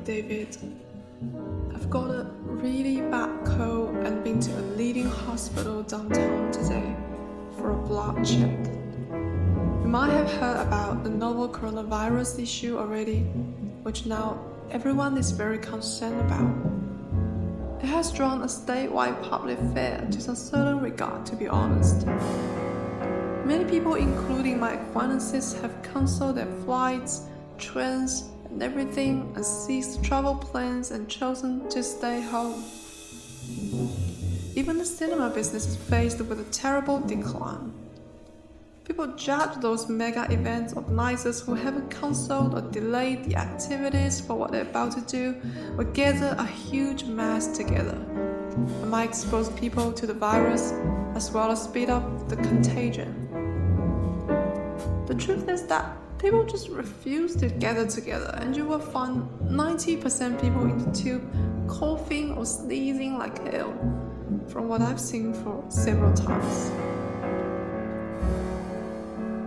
David. I've got a really bad cold and been to a leading hospital downtown today for a blood check. You might have heard about the novel coronavirus issue already, which now everyone is very concerned about. It has drawn a statewide public fear to some certain regard, to be honest. Many people, including my acquaintances, have cancelled their flights, trains, and everything, and ceased travel plans and chosen to stay home. Even the cinema business is faced with a terrible decline. People judge those mega events organizers who haven't cancelled or delayed the activities for what they're about to do or gather a huge mass together. It might expose people to the virus as well as speed up the contagion. The truth is that people just refuse to gather together, and you will find 90% people in the tube coughing or sneezing like hell, from what I've seen for several times.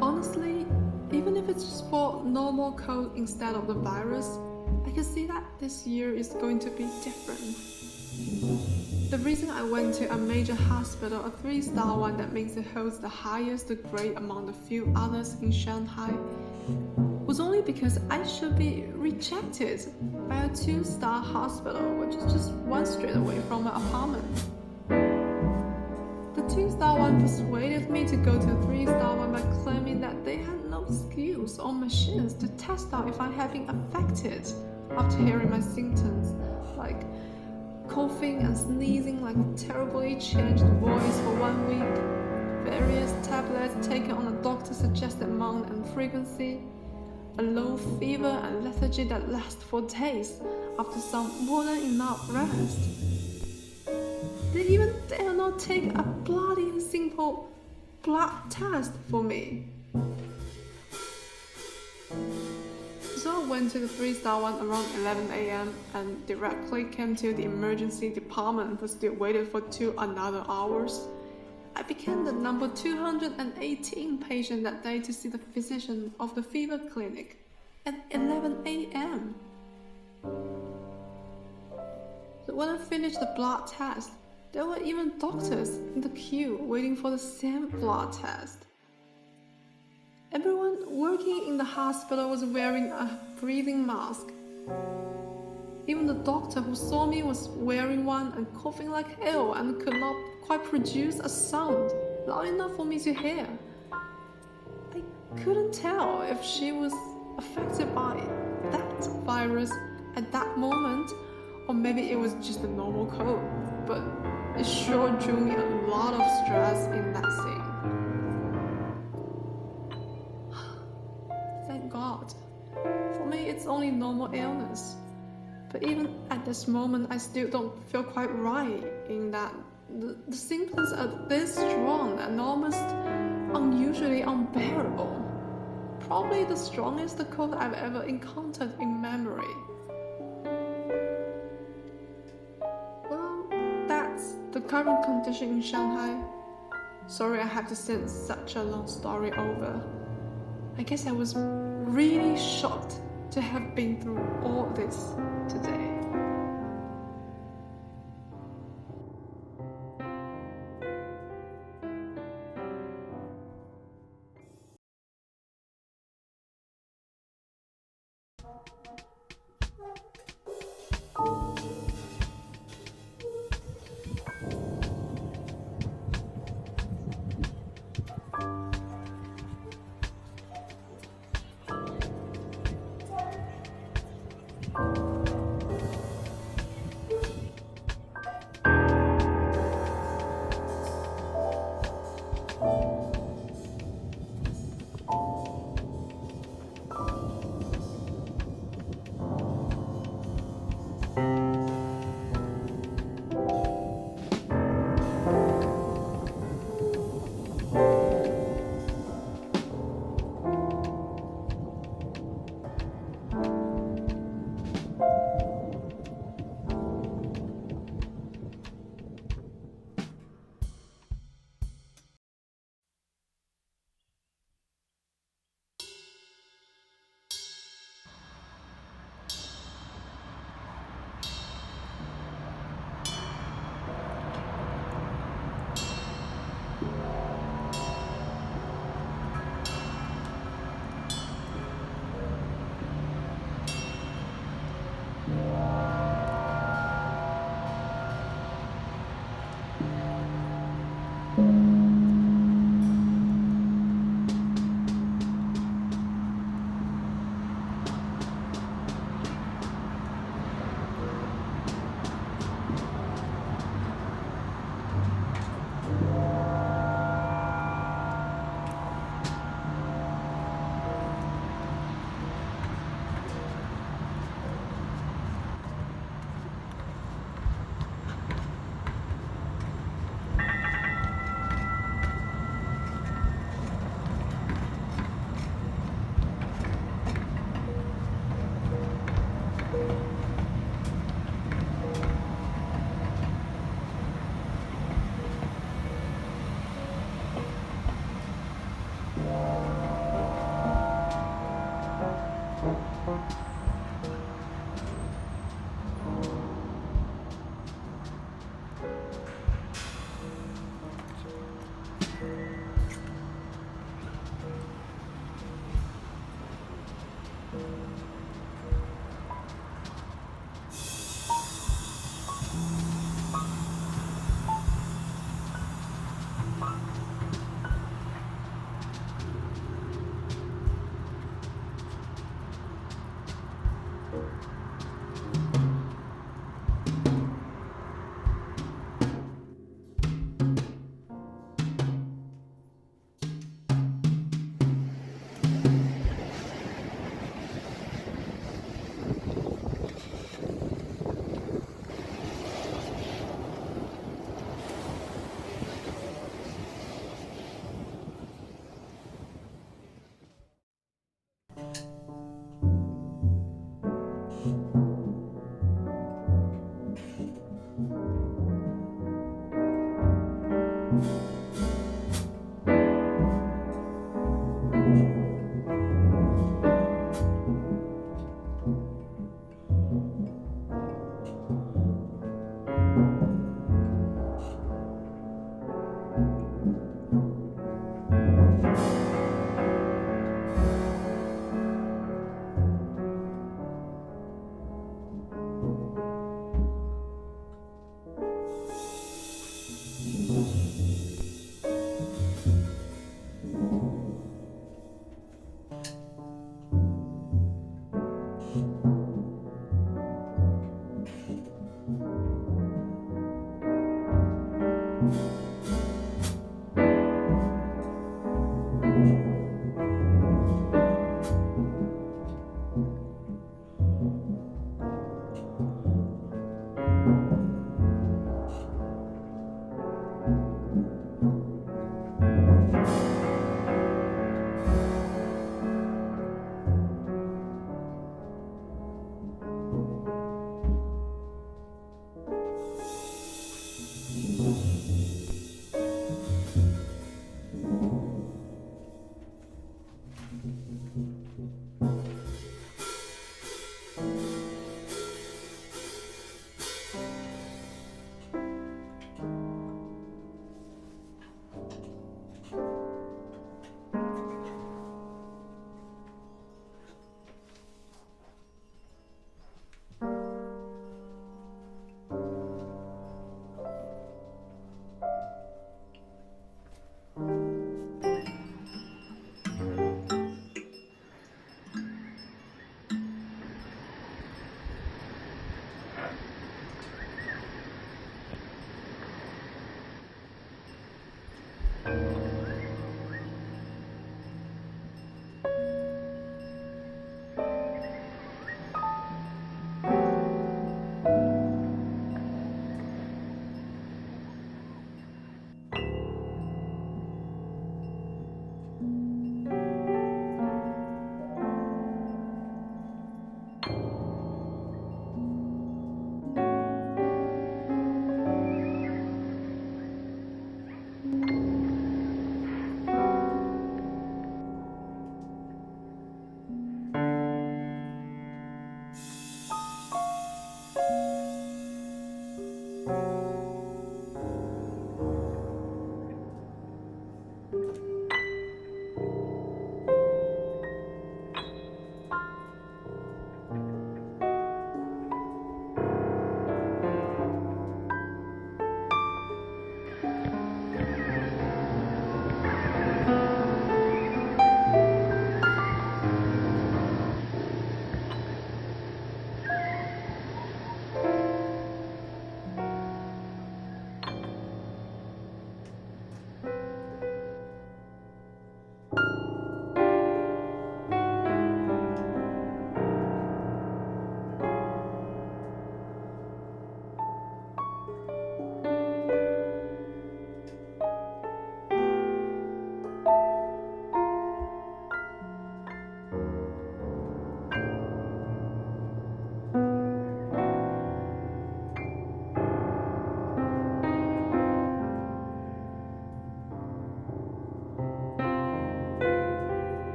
Honestly, even if it's just for normal cold instead of the virus, I can see that this year is going to be different. The reason I went to a major hospital, a 3-star one that means it holds the highest grade among the few others in Shanghai, was only because I should be rejected by a 2-star hospital, which is just one street away from my apartment. The 2-star one persuaded me to go to a 3-star one by claiming that they had no skills or machines to test out if I had been affected after hearing my symptoms, like coughing and sneezing like a terribly changed voice for 1 week, various tablets taken on a doctor's suggested amount and frequency, a low fever and lethargy that lasts for days after some more than enough rest. They even dare not take a bloody simple blood test for me. So I went to the 3-star one around 11 a.m. and directly came to the emergency department, but still waited for another 2 hours. I became the number 218 patient that day to see the physician of the fever clinic at 11 a.m. So when I finished the blood test, there were even doctors in the queue waiting for the same blood test. Everyone working in the hospital was wearing a breathing mask. Even the doctor who saw me was wearing one and coughing like hell and could not quite produce a sound loud enough for me to hear. I couldn't tell if she was affected by that virus at that moment, or maybe it was just a normal cold, but it sure drew me a lot of stress in that scene. Thank God. For me, it's only normal illness. But even at this moment, I still don't feel quite right in that the symptoms are this strong and almost unusually unbearable. Probably the strongest cold I've ever encountered in memory. Well, that's the current condition in Shanghai. Sorry I have to send such a long story over. I guess I was really shocked to have been through all this today.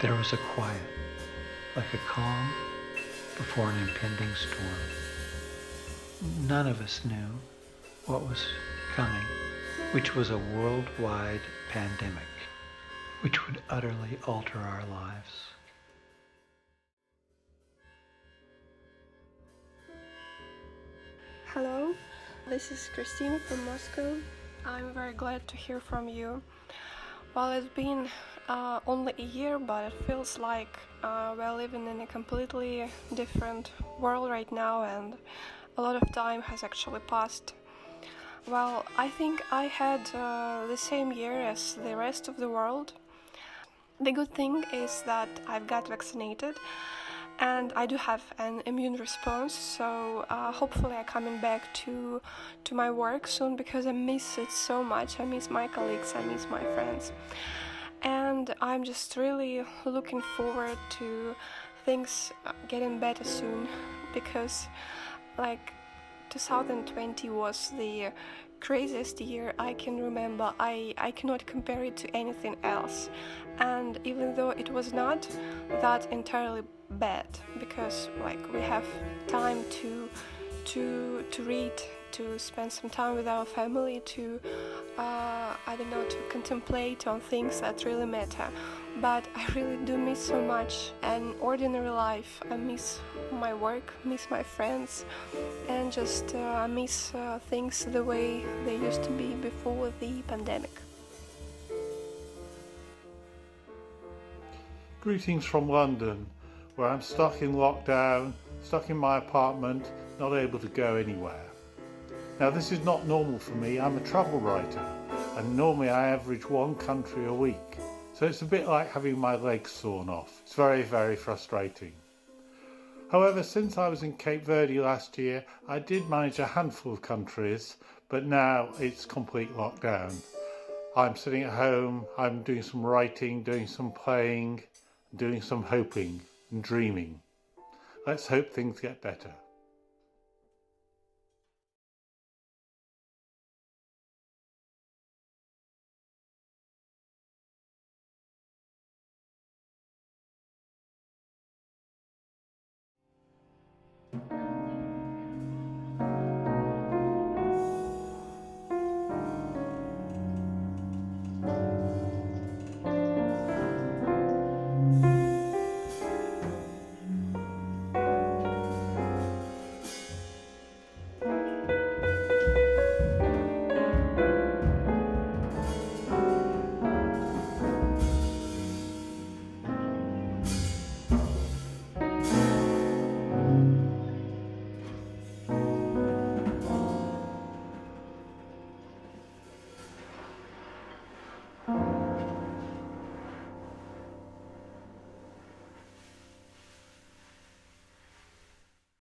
There was a quiet, like a calm before an impending storm. None of us knew what was coming, which was a worldwide pandemic, which would utterly alter our lives. Hello, this is Christina from Moscow. I'm very glad to hear from you. Well, it's been only a year, but it feels like we're living in a completely different world right now, and a lot of time has actually passed. Well, I think I had the same year as the rest of the world. The good thing is that I've got vaccinated and I do have an immune response, so hopefully I'm coming back to my work soon, because I miss it so much. I miss my colleagues, I miss my friends, and I'm just really looking forward to things getting better soon, because like 2020 was the craziest year I can remember. I cannot compare it to anything else, and even though it was not that entirely bad, because like we have time to read, to spend some time with our family, to to contemplate on things that really matter. But I really do miss so much an ordinary life. I miss my work, miss my friends, and just miss things the way they used to be before the pandemic. Greetings from London, where I'm stuck in lockdown, stuck in my apartment, not able to go anywhere. Now, this is not normal for me. I'm a travel writer, and normally I average one country a week. So it's a bit like having my legs sawn off. It's very, very frustrating. However, since I was in Cape Verde last year, I did manage a handful of countries, but now it's complete lockdown. I'm sitting at home, I'm doing some writing, doing some playing, doing some hoping and dreaming. Let's hope things get better.